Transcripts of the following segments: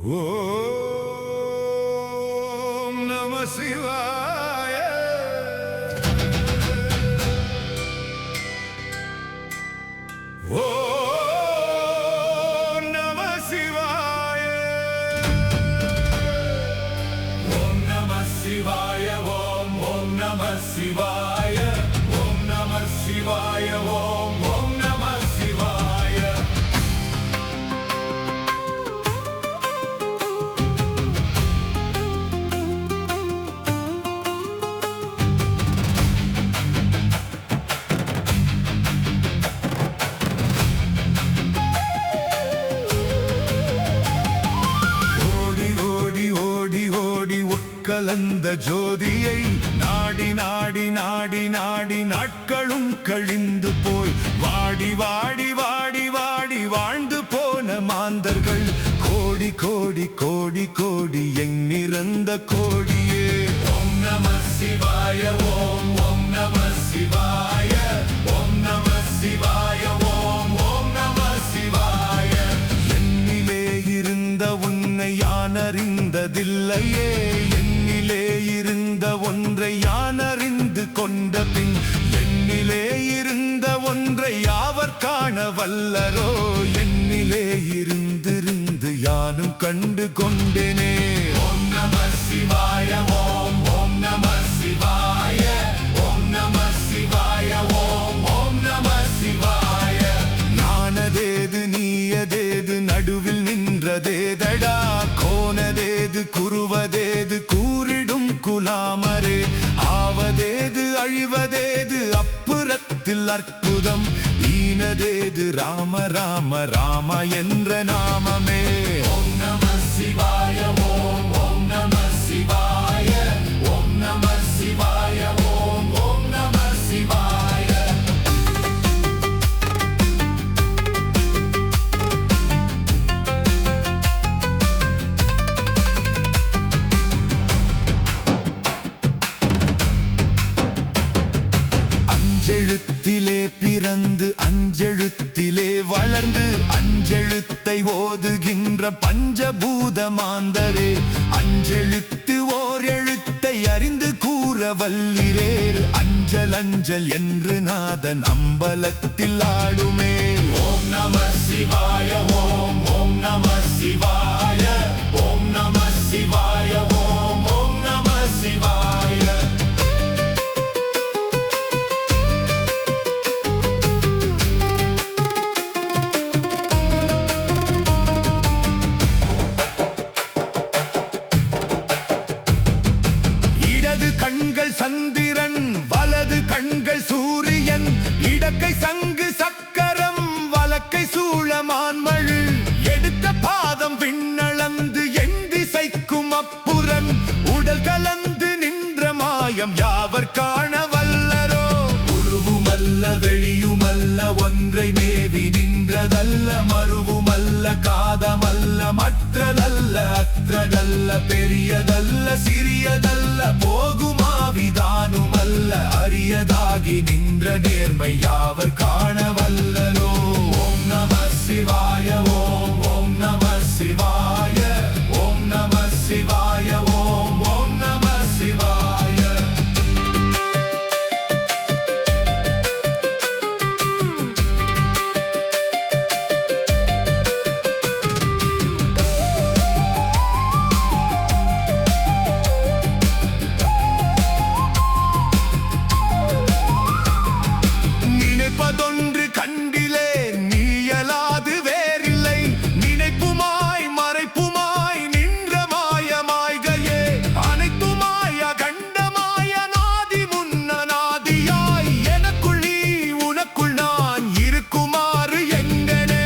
ஓம் நம சிவாய. ஓம் நம சிவாய. ஓம் நம சிவாய. ஓம் ஓம் நம சிவாய. ஓம் நம சிவாய. ஓம் ஓம் நம சிவாய. கலந்த ஜோதியை நாடி நாடி நாடி நாடி நாட்களும் கழிந்து போய் வாடி வாடி வாடி வாடி வாழ்ந்து போன மாந்தர்கள் கோடி கோடி கோடி கோடி எண்ணிறந்த கோடியே. ஓம் நம சிவாய. ஓம் ஓம் நம சிவாய. ஓம் நம சிவாய. ஓம் ஓம் நம சிவாய. என்னிலே இருந்த உன்னை யான் அறிந்ததில்லையே, என்னிலே இருந்த ஒன்றை யான் அறிந்து கொண்ட பின் என்னிலே இருந்த ஒன்றை யாவர் காண வல்லரோ, என்னிலே இருந்திருந்து யானும் கண்டு கொண்டேனே. ஓம் நம சிவாய. ஓம் ஓம் நம சிவாய. ஓம் நம சிவாய. ஓம் ஓம் நம சிவாய. நானதேது நீயதேது நடுவில் நின்றதேதடா, கோனதேது குருவதேது கூறிடும் குலாமரே, ஆவதேது அழிவதேது அப்புறத்தில் அற்புதம், ஈனதேது ராம ராம ராம என்ற நாமமே. ஓம் நம சிவாய. ஓம் ஓம் நம சிவாய. ஓம் நம சிவாய. ஓம் ஓம் நம சிவாய. அஞ்செழுத்திலே பிறந்து அஞ்செழுத்திலே வளர்ந்து அஞ்செழுத்தை ஓதுகின்ற பஞ்சபூத மாந்தரே, அஞ்செழுத்து ஓர் எழுத்தை அறிந்து கூற வல்லிரேர், அஞ்சல் அஞ்சல் என்று நாதன் அம்பலத்தில் ஆடுமே. ஓம் நம சிவாய. ஓம் ஓம் நம சிவாய. ஓம் நம சிவாய. ஓம் ஓம் நம சிவாய. கண்கள் சந்திரன், வலது கண்கள் சூரியன், இடக்கை சங்கு சக்கரம், வலக்கை சூழமான்மழு, எடுத்த பாதம் விண்ணளந்து எண் திசைக்கும் அப்புறம், உடல் கலந்து நின்ற மாயம் யாவர் காண வல்லரோ, உருவுமல்ல வெளியுமல்ல ஒன்றை மேவி நின்றதல்ல, மருவுமல்ல காதமல்ல மற்றதல்ல அற்றதல்ல, பெரியதல்ல சிறியதல்ல போகுமாவிதானுமல்ல, அரியதாகி நின்ற நேர்மை யாவர் காண வல்லரோ. ஓம் நம சிவாய. ஓம் ஓம் நம சிவாய. ஓம் நம சிவாய. ஓம் ஓம் நம சிவாய. நினைப்பதொன்று கண்டிலே நீயலாது வேறில்லை, நினைப்புமாய் மறைப்புமாய் நின்ற மாயமாய்கையே, அனைத்துமாய் அகண்டமாய நாதி முன்னநாதியாய், எனக்குள் நீ உனக்குள் நான் இருக்குமாறு எங்கனே.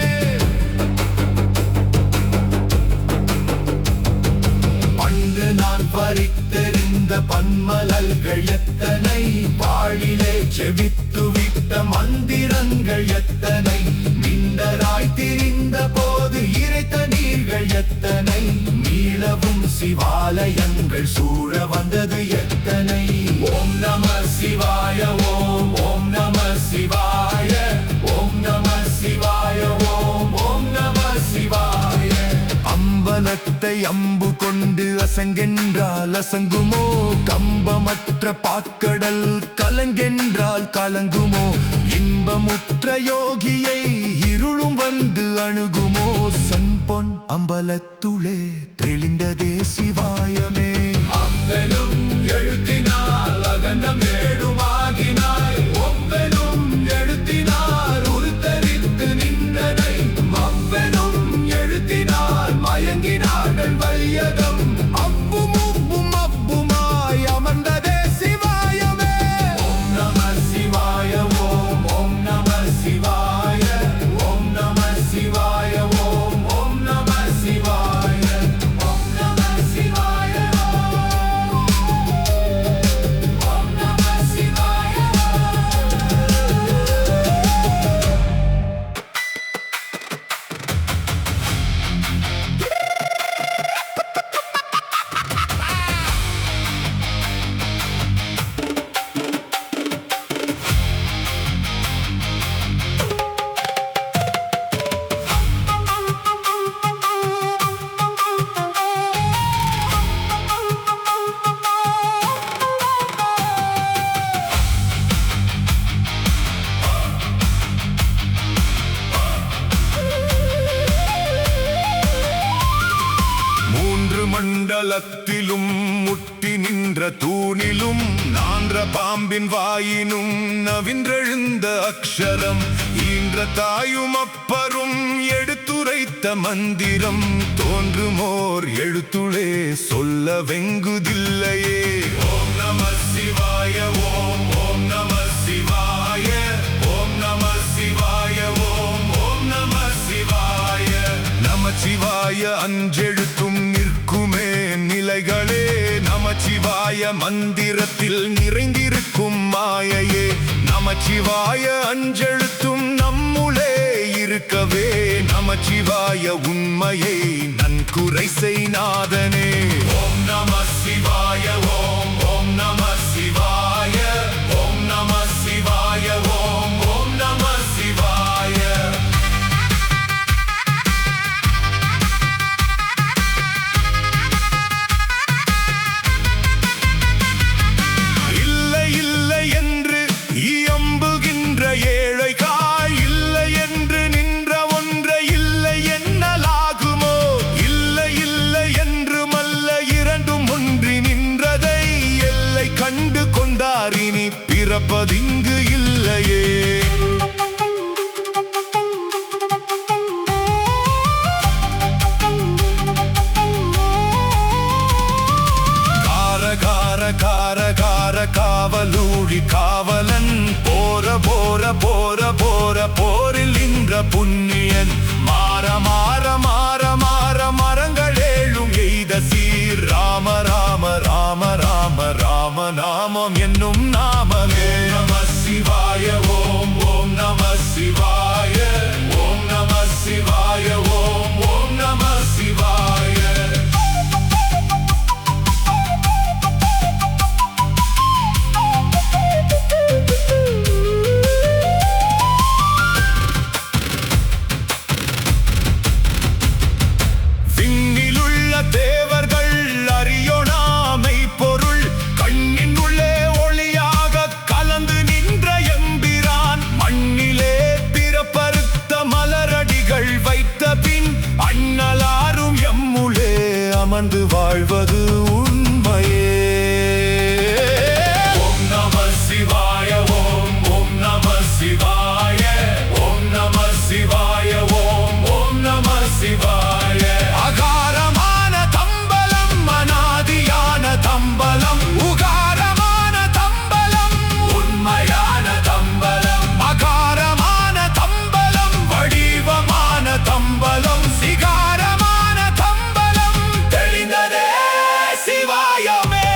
பண்டு நான் பறித்தெறிந்த பன்மலல்கள் எத்தனை, பாழிலே செவித்துவிட்ட மந்திரங்கள் எத்தனை, மிண்டராய் திரிந்த போது இறைத்த நீர்கள் எத்தனை, மீளவும் சிவாலயங்கள் சூழ வந்தது எத்தனை. ஓம் நம சிவாய. ஓம் ஓம் நம சிவாய. ஓம் நம சிவாய. ஓம் ஓம் நம சிவாய. அம்பலத்தை இல்லை அம்பு கொண்டு அசங்கென்றால் அசங்குமோ கம்பமற்ற பாக்கடல் கலங்கென்றால் கலங்குமோ இன்பமுற்ற யோகியை இருளும் வந்து அணுகுமோ சன்பொன் அம்பலத்துளே தெளிந்ததே சிவாயமே அம்பெனும் எழுத்தினால் அகண்ட மேடுமாகினாய் ஒம்பெனும் எழுத்தினால் உருத்தரித்து நின்றனை அம்பெனும் எழுத்தினால் மயங்கினார்கள் வையகம் அப்பும் உப்பும் அப்புமாய் அமர்ந்ததே சிவாயமே ஓம் நம சிவாய ஓம் ஓம் நம சிவாய ஓம் நம சிவாய ஓம் ஓம் நம சிவாய ஓம் நம சிவாய ஓம் நம சிவாய மண்டலத்திலும் முட்டி நின்ற தூணிலும் நான்ற பாம்பின் வாயினும் நவின்றெழுந்த அக்ஷரம் ஈன்ற தாயும் அப்பரும் எடுத்துரைத்த மந்திரம் தோன்றுமோர் எழுத்துளே சொல்ல வெங்குதில்லையே ஓம் நம சிவாய ஓம் ஓம் நம சிவாய ஓம் நம சிவாய ஓம் ஓம் நம சிவாய நமச்சிவாய அஞ்செழுத்தும் நிற்குமே நிலைகளே நமச்சிவாய மந்திரத்தில் நிறைந்திருக்கும் மாயையே நமச்சிவாய அஞ்செழுத்தும் நம்முளே இருக்கவே நமச்சிவாய உண்மையை நன்குரை செய்நாதனே ஓம் நம சிவாய ஓம் ஓம் நம சிவாய ஓம் நம சிவாய ஓம் ஓம் நம சிவாய ஏழைகாய் இல்லை என்று நின்ற ஒன்றை இல்லை என்னலாகுமோ இல்லை இல்லை என்று மல்ல இரண்டும் ஒன்றி நின்றதை எல்லை கண்டு கொண்டாரினி பிறப்பதிங்கு இல்லையே காவலூழி காவலன் போர போர போர போர போரில் நின்ற புண்ணியன் மாற மாற மாற மாற மரங்களேழும் எய்த சீர் ராம ராம ராம ராம ராம நாமம் என்னும் நாமமே நம சிவாய ஓம் ஓம் நம சிவாய ஓம் நம சிவாய ஓம் ஓம் நம சிவாய தேவர்கள் அறியோனாமை பொருள் கண்ணின் உள்ளே ஒளியாக கலந்து நின்ற எம்பிரான் மண்ணிலே பிறப்பறுத்த மலரடிகள் வைத்த பின் அண்ணலாரும் எம்முளே அமர்ந்து வாழ்வது உண்மையே ஓம் நம சிவாய ஓம் ஓம் நம சிவாய ஓம் நம சிவாய ஓம் ஓம் நம சிவாய அகாரமான தம்பலம் அநாதியான தம்பலம் உகாரமான தம்பலம் உண்மையான தம்பலம் அகாரமான தம்பலம் வடிவமான தம்பலம் சிகாரமான தம்பலம் தெளிந்ததே சிவாயமே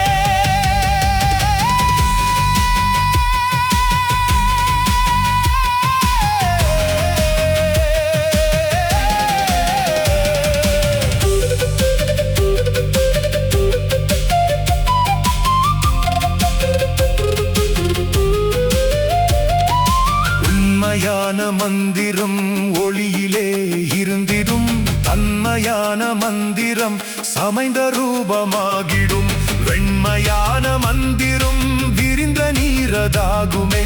மந்திரம் சமைந்த ரூபமாகிடும் வெண்மையான மந்திரம் விரிந்த நீரதாகுமே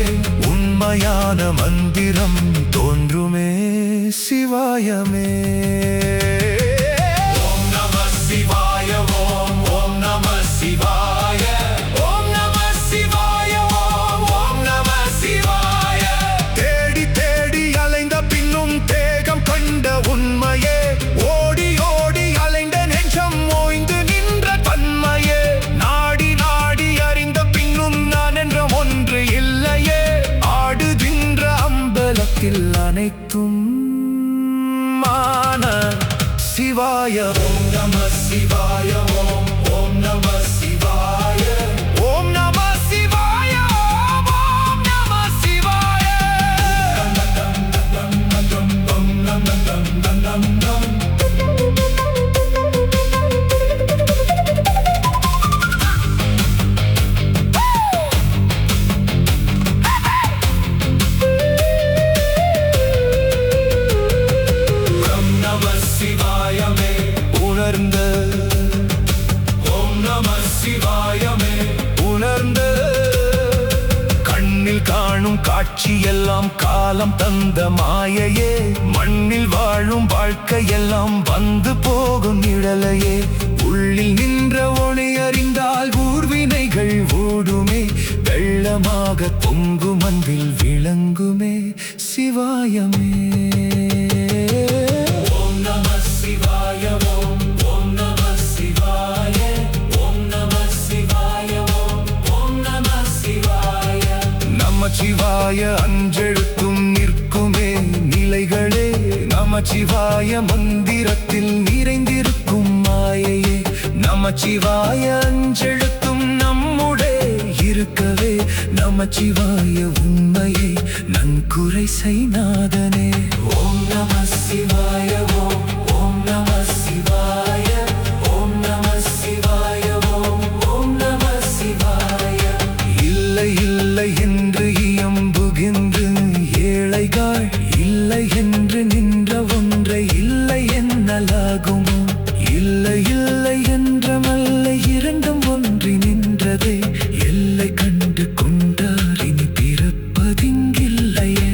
உண்மையான மந்திரம் தோன்றுமே சிவாயமே ஓம் நம சிவாய ஓம் ஓம் நம சிவாய ஓம் நம சிவாய ஓம் ஓம் நம சிவாய தேடி தேடி அலைந்த பின்னும் தேகம் கண்ட உண்மையே ஓடி ஓடி அலைந்த நெஞ்சம் ஓய்ந்து நின்ற தன்மையே நாடி நாடி அறிந்த பின்னும் நான் என்ற ஒன்று இல்லையே ஆடுகின்ற அம்பலத்தில் அனைத்தும் மான சிவாய ஓம் நம சிவாய ஓம் ஓம் நம சிவாய ஓம் நம சிவாய ஓம் ஓம் நம சிவாய சிவாயமே உணர்ந்த ஓம் நம சிவாயமே உணர்ந்த கண்ணில் காணும் காட்சியெல்லாம் காலம் தந்த மாயையே மண்ணில் வாழும் வாழ்க்கையெல்லாம் வந்து போகும் நிழலையே உள்ளில் நின்ற ஒளி அறிந்தால் ஊர்வினைகள் ஓடுமே வெள்ளமாக பொங்கும் அன்பில் விளங்குமே சிவாயமே சிவாய ஓம் ஓம் நம சிவாய ஓம் நம சிவாய ஓம் ஓம் நம சிவாய நம சிவாய அஞ்செழுத்தும் நிற்குமே நிலைகளே நம சிவாய மந்திரத்தில் நிறைந்திருக்கும் மாயையே நம சிவாய அஞ்செழுத்தும் நம்முடே இருக்கவே நம சிவாய உண்மையே நன்குறை செய்நாதனே ஓம் நம சிவாய ஓம் ஓம் நம சிவாய ஓம் நம சிவாய ஓம் ஓம் நம சிவாய இல்லை இல்லை என்று இயம்புகின்ற ஏழைகள் இல்லை என்று நின்ற ஒன்றை இல்லை என்னலாகுமோ இல்லை இல்லை என்றமல்ல இரண்டும் ஒன்றி நின்றதே எல்லை கண்டு கொண்டார் இனி பிறப்பதிங்கில்லையே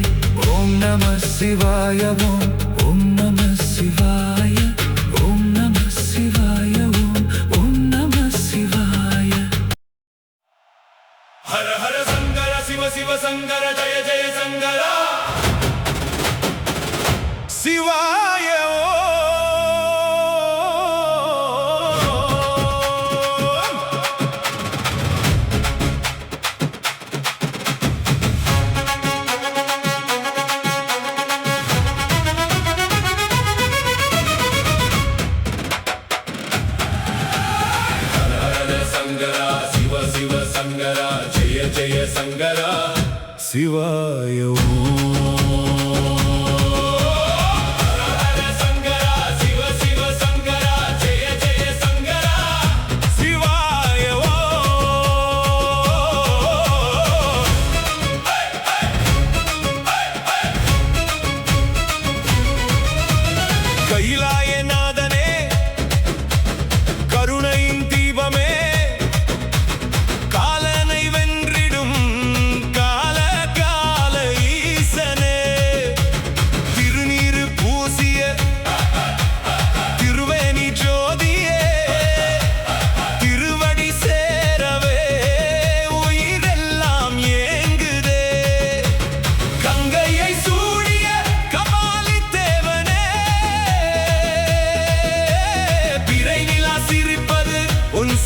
ஓம் நம சிவாய ஓம் ஓம் நம சிவாய ஓம் நம சிவாய ஓம் ஓம் நம சிவாய ஹர ஹர சங்கர சிவ சிவ சங்கர ஜய ஜய சங்கர சிவாய சங்கரா ஜெய ஜெய சங்கரா சிவாய சங்கரா சிவ சிவ சங்கரா ஜெய ஜெய சங்கரா சிவாய கைலாய நாதனே கருணையின் தீபமே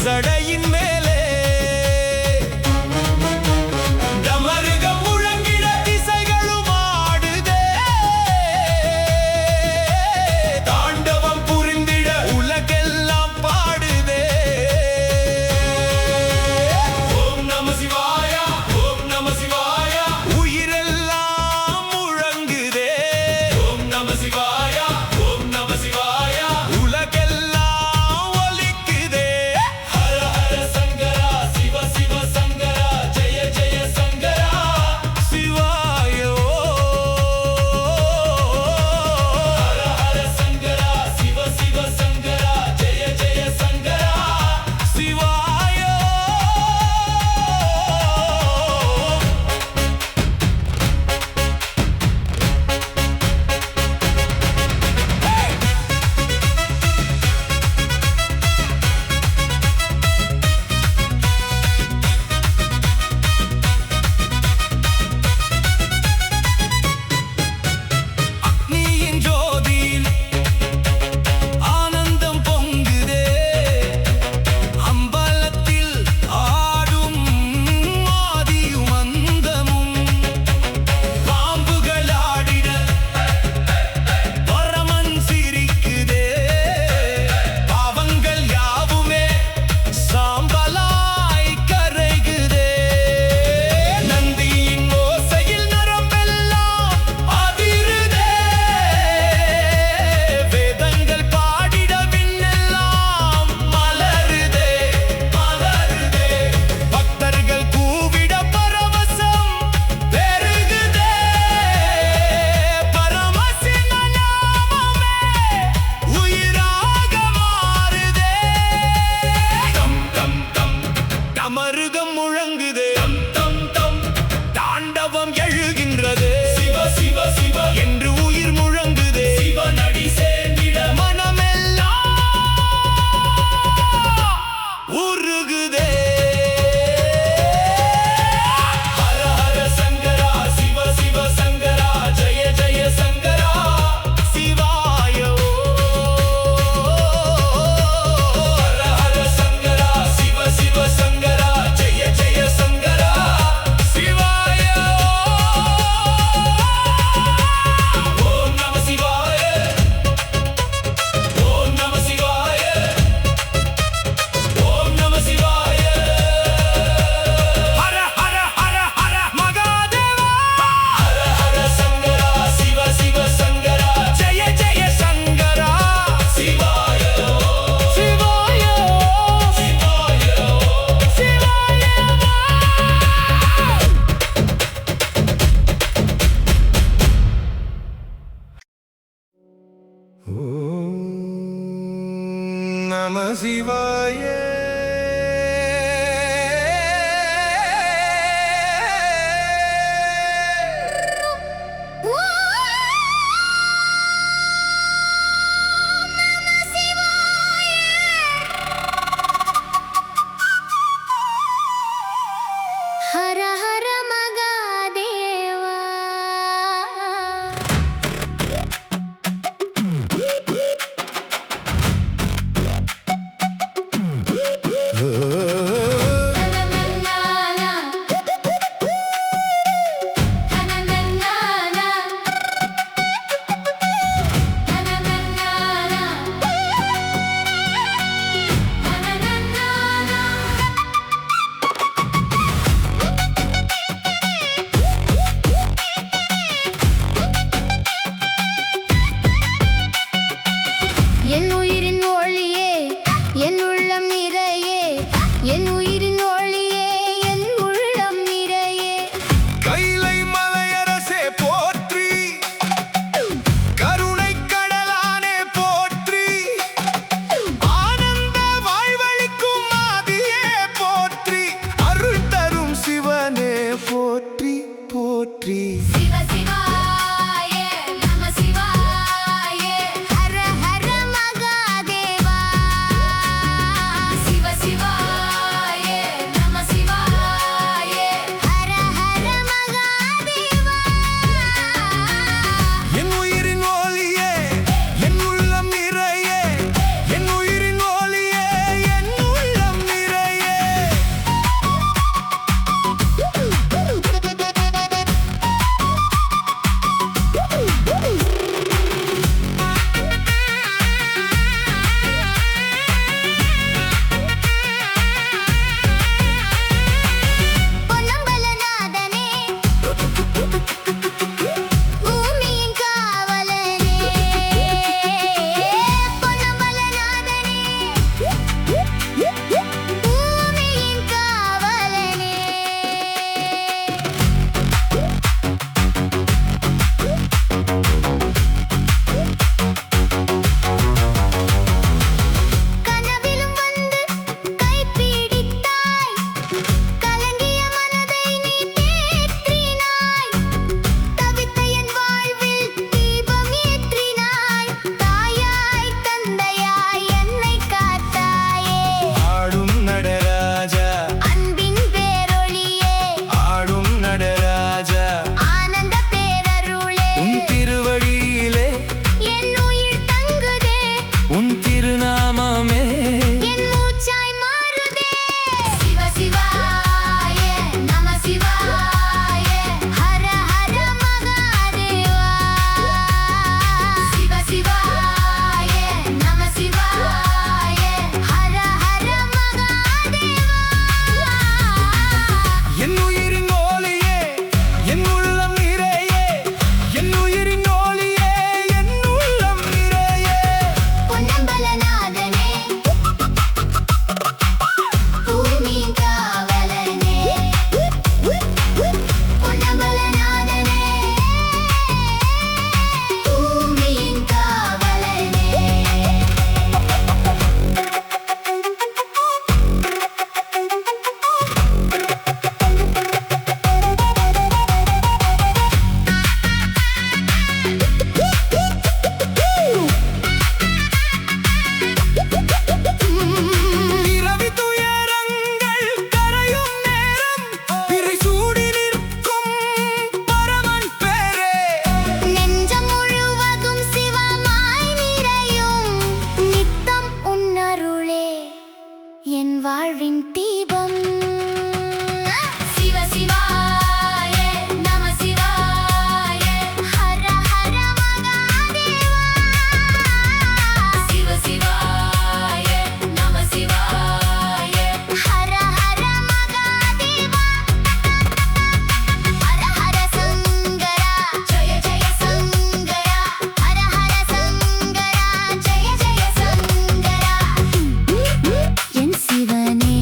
சடையின் மேலே டமருகம் முழங்கிட திசைகளும் ஆடுதே தாண்டவம் புரிந்திட உலகெல்லாம் பாடுதே ஓம் நம சிவாய ஓம் நம சிவாய உயிரெல்லாம் முழங்குதே ஓம் நம சிவாய ஓம் நம சிவாய உலகெல்லாம் ஒலிக்குதே ஹர ஹர நம சிவாய. ஹர ஹர மகாதேவா. என் உயிரின் ஒளியே, என் உள்ளம் நிறையே, என் உயிரின் ஒளியே, என் உள்ளம் நிறையே. கைலை மலையரசே போற்றி, கருணை கடலானே போற்றி, ஆனந்த வாழ்வளிக்கும் ஆதியே போற்றி, அருள் தரும் சிவனே போற்றி போற்றி. சிவ சிவாய நம சிவாய. ஹர ஹர மகாதேவா. சிவ சிவாய நம சிவாய. ஹர ஹர மகாதேவா. என் உயிரின் ஒளியே, என் உள்ளம் நிறையே, என் உயிரின் ஒளியே, என் உள்ளம் நிறையே. பொன்னம்பலநாதனே, பூமியின் காவலனே. பொன்னம்பலநாதனே, பூமியின் காவலனே. கனவிலும் வந்து கைப்பிடித்தாய், கலங்கிய மனதை நீ தேற்றினாய், தவித்த என் வாழ்வில் தீபம் ஏற்றினாய், தாயாய் தந்தையாய் என்னை காத்தாயே. ஆடும் நடராஜா, அன்பின் பேரொளியே, ஆடும் நடராஜா, ஆனந்த பேரருளே, உன் திருவழியிலே என் உயிர் தங்குதே, உன் திருநாமமே என் மூச்சாய் மாறுதே. சிவ சிவாய நம சிவாய. ஹர ஹர மகாதேவா. சிவ சிவாய நம சிவாய. ஹர ஹர மகாதேவா. என் உயிரின் ஒளியே, என் உள்ளம் நிறையே, என் உயிரின் ஒளியே, என் உள்ளம் நிறையே. பொன்னம்பலநாதனே, பூமியின் காவலனே. பொன்னம்பலநாதனே, பூமியின் காவலனே. பிறவி துயரங்கள் கரையும் நேரம், பிறை சூடி நிற்கும் பரமன் பேரே. நெஞ்சம் முழுவதும் சிவமாய் நிறையும், நித்தம் உன்னருளே என் வாழ்வின் தீபம். சிவ சிவாய நம சிவாய. ஹர ஹர மகாதேவா. சிவ சிவாய நம சிவாய. ஹர ஹர மகாதேவா. ஹர ஹர சங்கரா ஜய ஜய சங்கரா. ஹர ஹர சங்கரா ஜய ஜய சங்கரா. என் சிவனே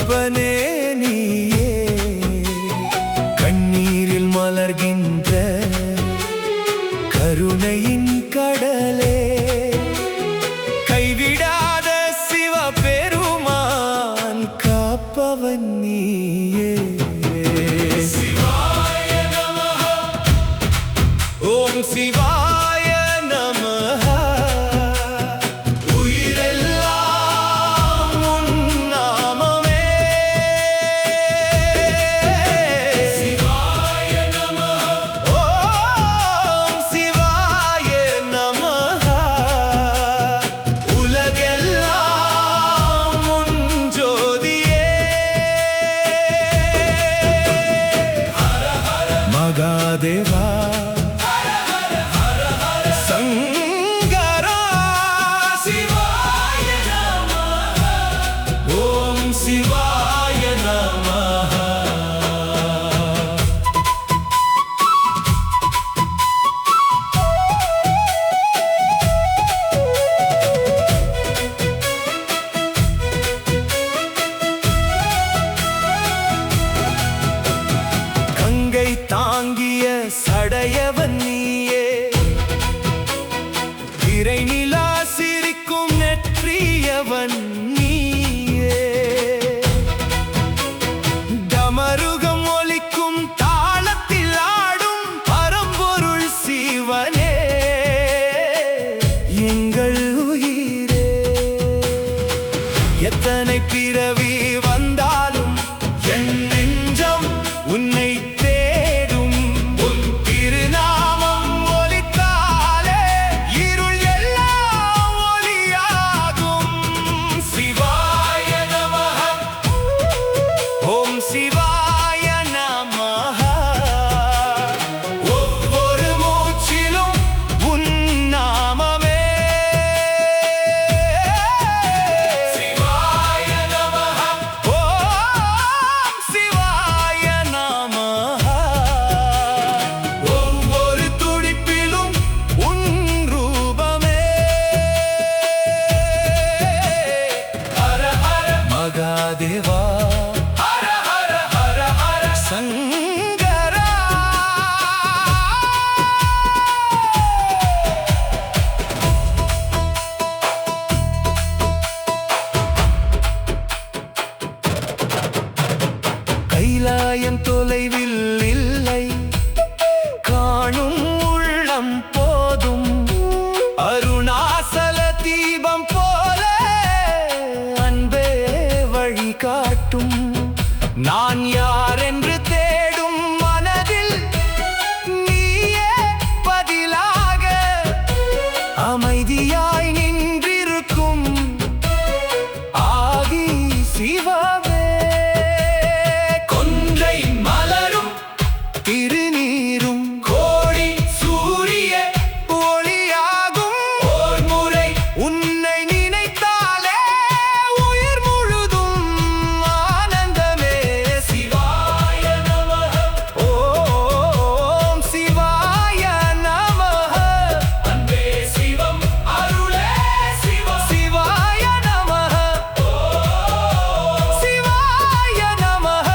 அப்பனே நீயே கண்ணீரில் மலர்கின்ற கருணையின் கடலே கைவிடாத சிவபெருமான் காப்பவன் நீயே சிவாய நமஹ ஓம் சிவாய நமஹ உயிரெல்லாம் உன் நாமமே சிவாய நமஹ ஓம் சிவாய நமஹ உலகெல்லாம் உன் ஜோதியே மகாதேவா சங்கரா சிவாய நமஹ ஓம் சிவாய நமஹ கங்கை தாங்கிய சடையவன் நீயே திரை நிலா சிரிக்கும் நெற்றியவன் நீயே டமருகம் ஒலிக்கும் தாளத்தில் ஆடும் பரம்பொருள் சிவனே எங்கள் உயிரே எத்தனை பிறவி வந்தாலும் என் நெஞ்சம் உன்னை தேடும் உன் திருநாமம் ஒலித்தாலே இருள் எல்லாம் ஒளியாகும் சிவாய நமஹ ஓம் சிவாய நமஹ ஒவ்வொரு மூச்சிலும் உன் நாமமே சிவாய நமஹ ஓம் சிவாய நமஹ ஒவ்வொரு துடிப்பிலும் உன் ரூபமே ஹர ஹர மகாதேவா ஹர ஹர ஹர ஹர சங்கரா கைலாயம் தொலைவில் இல்லை காணும் உள்ளம் போதும் அருணாசல தீபம் போல அன்பே வழி காட்டும் நான் யார் என்று தேடும் மனதில் நீயே பதிலாக அமைதியாய் நின்றிருக்கும் ஆதி சிவமே கொன்றை மலரும் திருநீரும் கோடி சூரிய ஒளியாகும் ஓர் முறை உன்னை நினைத்தாலே உயிர் முழுதும் ஆனந்தமே சிவாய நமஹ ஓம் சிவாய நமஹ அன்பே சிவம் அருளே சிவம் சிவாய நமஹ சிவாய நமஹ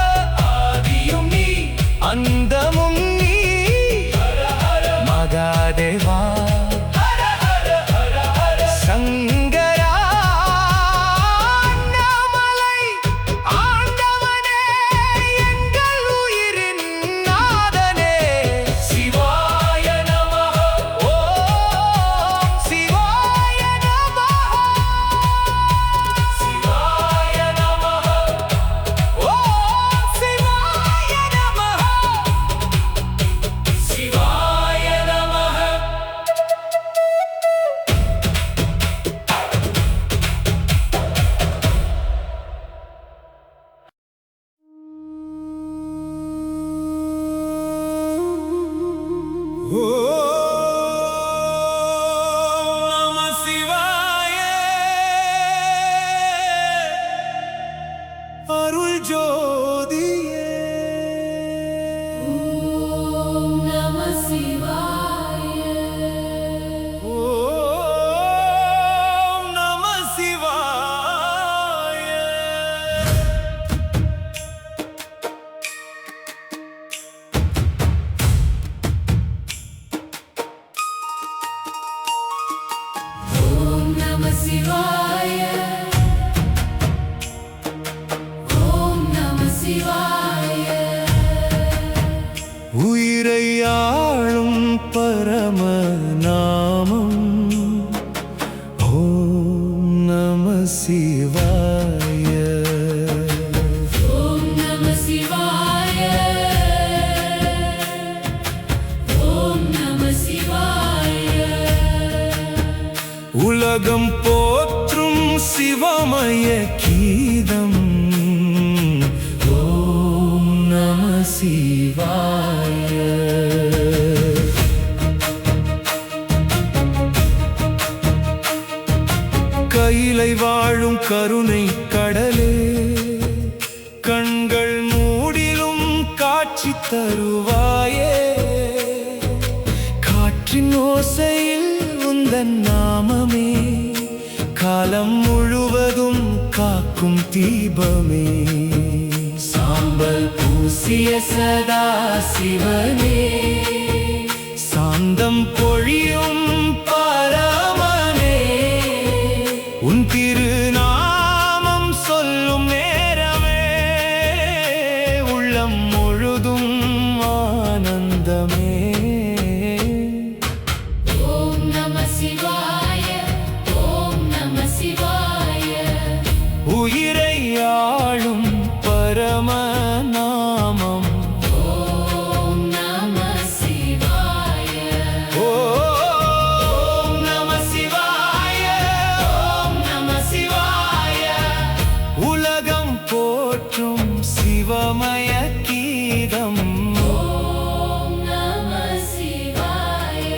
ஆதியும் நீ அந்தமும் நீ மகாதேவா சங்கரா அண்ணாமலை ஆண்டவனே எங்கள் உயிரின் நாதனே சிவாய நமஹ ஓம் சிவாய நமஹ சிவாய நமஹ ஓம் சிவாய நமஹ சிவாய நமஹ ஓம் நம சிவாய அருள் ஜோதியே நம சிவாய ஓம் நம சிவாய சிவாய உயிரை ஆளும் பரமநாமம் ஓம் நம சிவாய. ஓம் நம சிவாய ஓம் நம சிவாய உலகம் போற்றும் சிவமய கீதம் ஓம் நம சிவாய. கையிலை வாழும் கருணை கடலே கண்கள் மூடிலும் காட்சி தருவாயே. காற்றின் ஓசையில் உந்தன் நாமமே காலம் முழுவதும் காக்கும் தீபமே. சாம்பல் பூசிய சதா சிவனே சாந்தம் பொழியும் பரமனே உன் திருநாமம் சொல்லும் நேரமே உள்ளம் முழுதும் ஆனந்தமே. ஓம் நம சிவாய ஓம் நம சிவாய உயிரை ஆளும் பரமநாமம் ஓம் நம சிவாய ஓம் நம சிவாய. ஓம் நம சிவாய உலகம் போற்றும் சிவமய கீதம் ஓம் நம சிவாய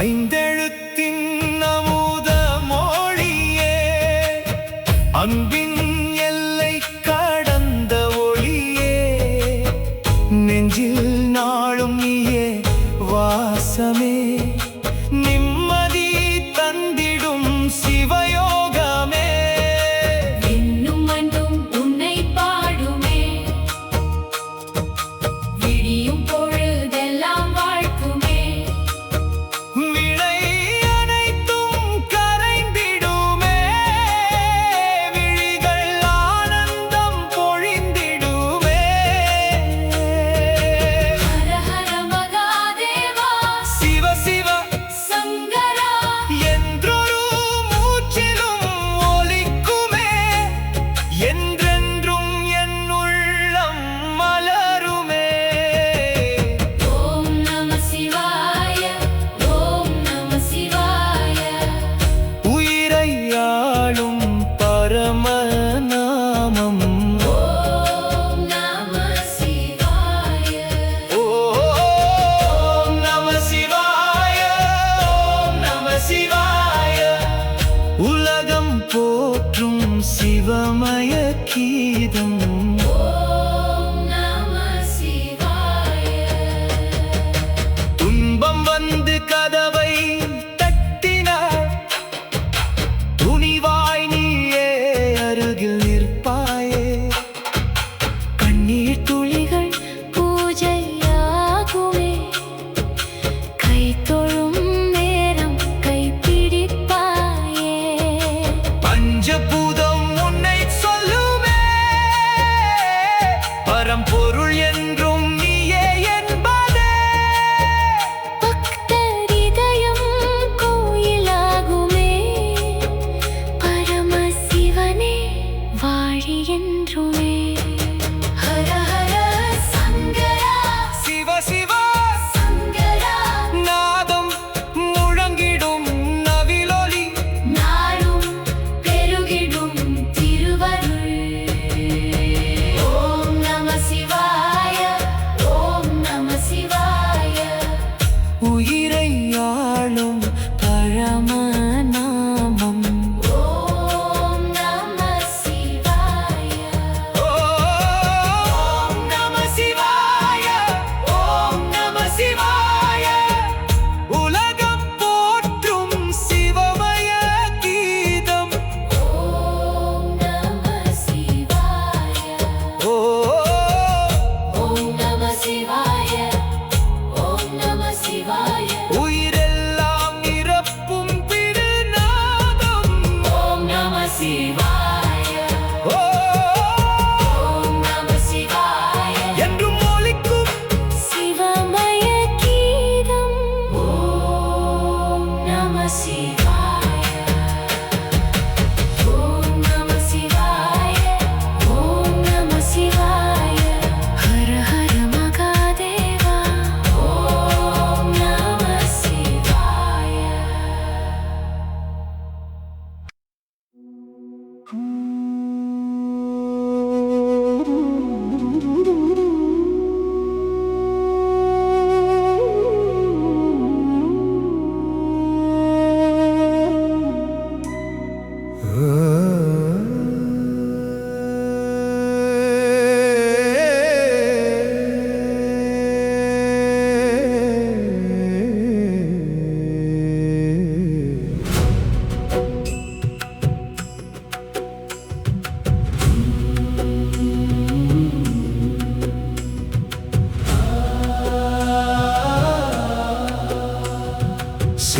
ஐந்தெழுத்தின் அமுத மொழியே அன்பின் எல்லை கடந்த ஒளியே நெஞ்சில் நாளும் நீயே வாசமே நிம்மதி தந்திடும் சிவயோகமே. இன்னும் மண்ணும் உன்னை பாடுமே விடியும் பொழுதெல்லாம் வாழ்த்துமே வினை அனைத்தும் கரைந்திடுமே விழிகள் ஆனந்தம் பொழிந்திடுமே. ஹர ஹர மகாதேவா சிவ சிவ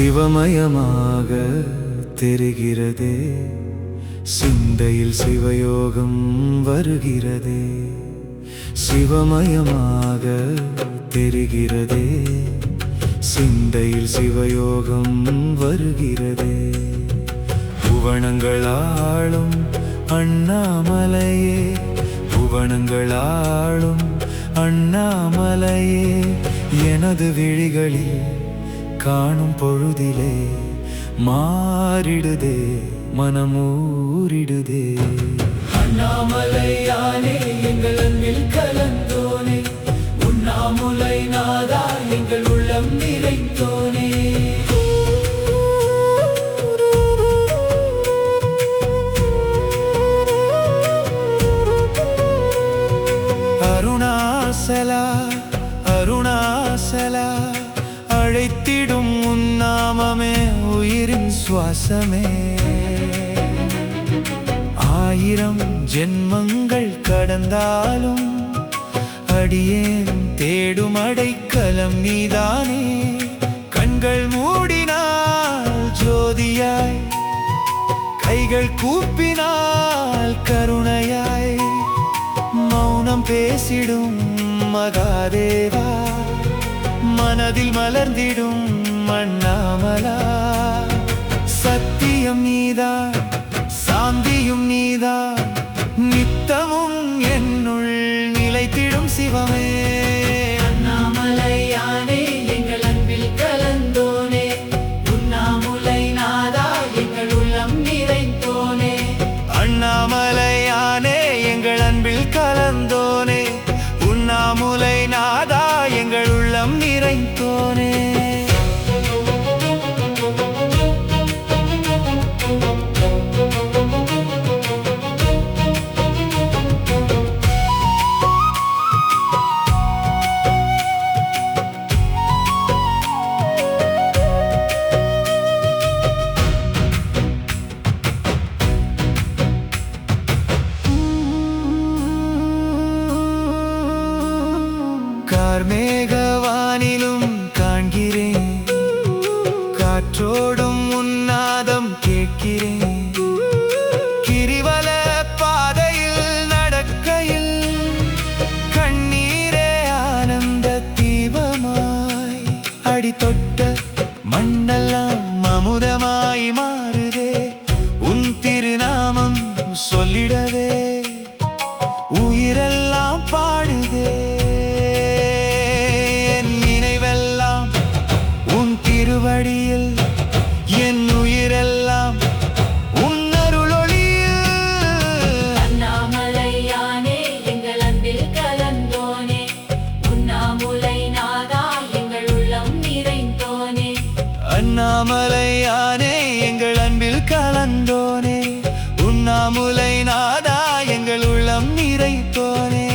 சிவமயமாக தெரிகிறதே, சிந்தையில் சிவயோகம் வருகிறதே. சிவமயமாக தெரிகிறதே, சிந்தையில் சிவயோகம் வருகிறதே. புவனங்களாளும் அண்ணாமலையே, புவனங்களாளும் அண்ணாமலையே, எனது விழிகளில் காணும் பொழுதிலே மாறிடுதே மனமூரிடுதே. அண்ணாமலையானே எங்கள் அன்பில் கலந்தோனே, உண்ணாமுலை நாதா எங்கள் உள்ளம் நிறைந்தோனே. அருணாசலா அருணாசலா, அழைத்திடும் உன்னாமமே உயிரின் சுவாசமே. ஆயிரம் ஜென்மங்கள் கடந்தாலும் அடியேன் தேடும் அடைக்கலம் நீதானே. கண்கள் மூடினால் ஜோதியாய், கைகள் கூப்பினால் கருணையாய், மௌனம் பேசிடும் மகாதேவா, மனதில் மலர்ந்திடும் அண்ணாமலா. சத்தியம் நீதான், சாந்தியும் நீதான், நித்தமும் என்னுள் நிலைத்திடும் சிவமே. அண்ணாமலையானே எங்கள் அன்பில் கலந்தோனே, உண்ணாமுலை நாதா எங்கள் உள்ளம் நிறைந்தோனே. அண்ணாமலையானே எங்கள் அன்பில் கலந்தோனே, உண்ணாமுலை நாதா எங்கள் உள்ளம் நிறைந்தோனே. கார்மேகவானிலும் காண்கிறேன், காற்றோடும் உன்னாதம் கேட்கிறேன். கிரிவல பாதையில் நடக்கையில் கண்ணீரே ஆனந்த தீபமாய், அடி தொட்ட மண்ணெல்லாம் அமுதமாய் மாறுதே. உன் திருநாமம் சொல்லிடவே உயிரெல்லாம் பாடுதே. திருவடியில் என் உயிரெல்லாம் உன்னருளொளியில். அண்ணாமலையானே எங்கள் அன்பில் கலந்தோனே, உண்ணாமுலை நாதா எங்கள் உள்ளம் நிறைந்தோனே. அண்ணாமலையானே எங்கள் அன்பில் கலந்தோனே, உண்ணாமுலை நாதா எங்கள் உள்ளம் நிறைந்தோனே.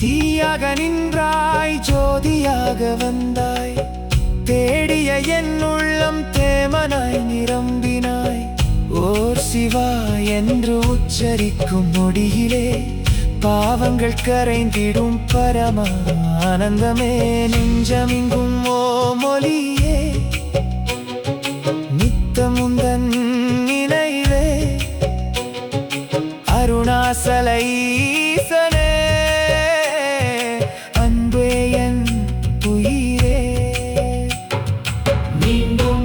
தீயாக நின்றாய், ஜோதியாக வந்தாய், தேடிய என் உள்ளம் தேமனாய் நிரம்பினாய். ஓர் சிவா என்று உச்சரிக்கும் நொடியிலே பாவங்கள் கரைந்திடும் பரம ஆனந்தமே. நெஞ்சமிங்கும் ஓமொலியே, நித்தமுந்தன் நினைவே. அருணாசல ஈசனே, அன்பே என் உயிரே. மீண்டும்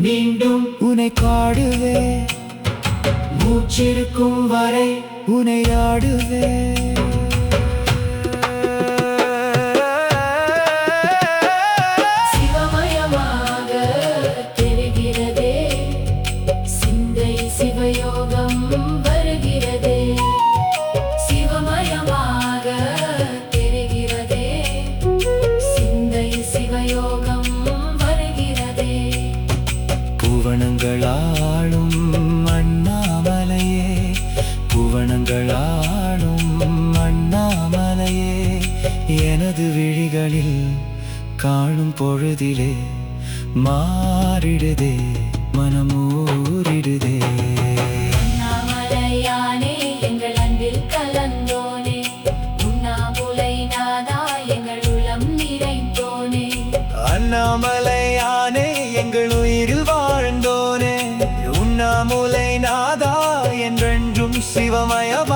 மீண்டும் உனை காடுவே, மூச்சிருக்கும் வரை உனை ஆடுவே. சிவமயமாக தெரிகிறதே, சிந்தை சிவயோகம் வருகிறதே. சிவமயமாக தெரிகிறதே, சிந்தை சிவயோகம் வருகிறதே. புவனங்களாளும் அண்ணாமலையே, புவனங்களாளும் அண்ணா பொழுதிலே மாறிடுதே மனமூரிடுதே. அண்ணாமலையானே எங்கள் அன்பில் கலந்தோனே, உண்ணாமுலை நாதா எங்கள் உளம் நிறைந்தோனே. அண்ணாமலையானே எங்கள் உயிரில் வாழ்ந்தோனே, உண்ணாமுலை நாதா என்றென்றும் சிவமயமா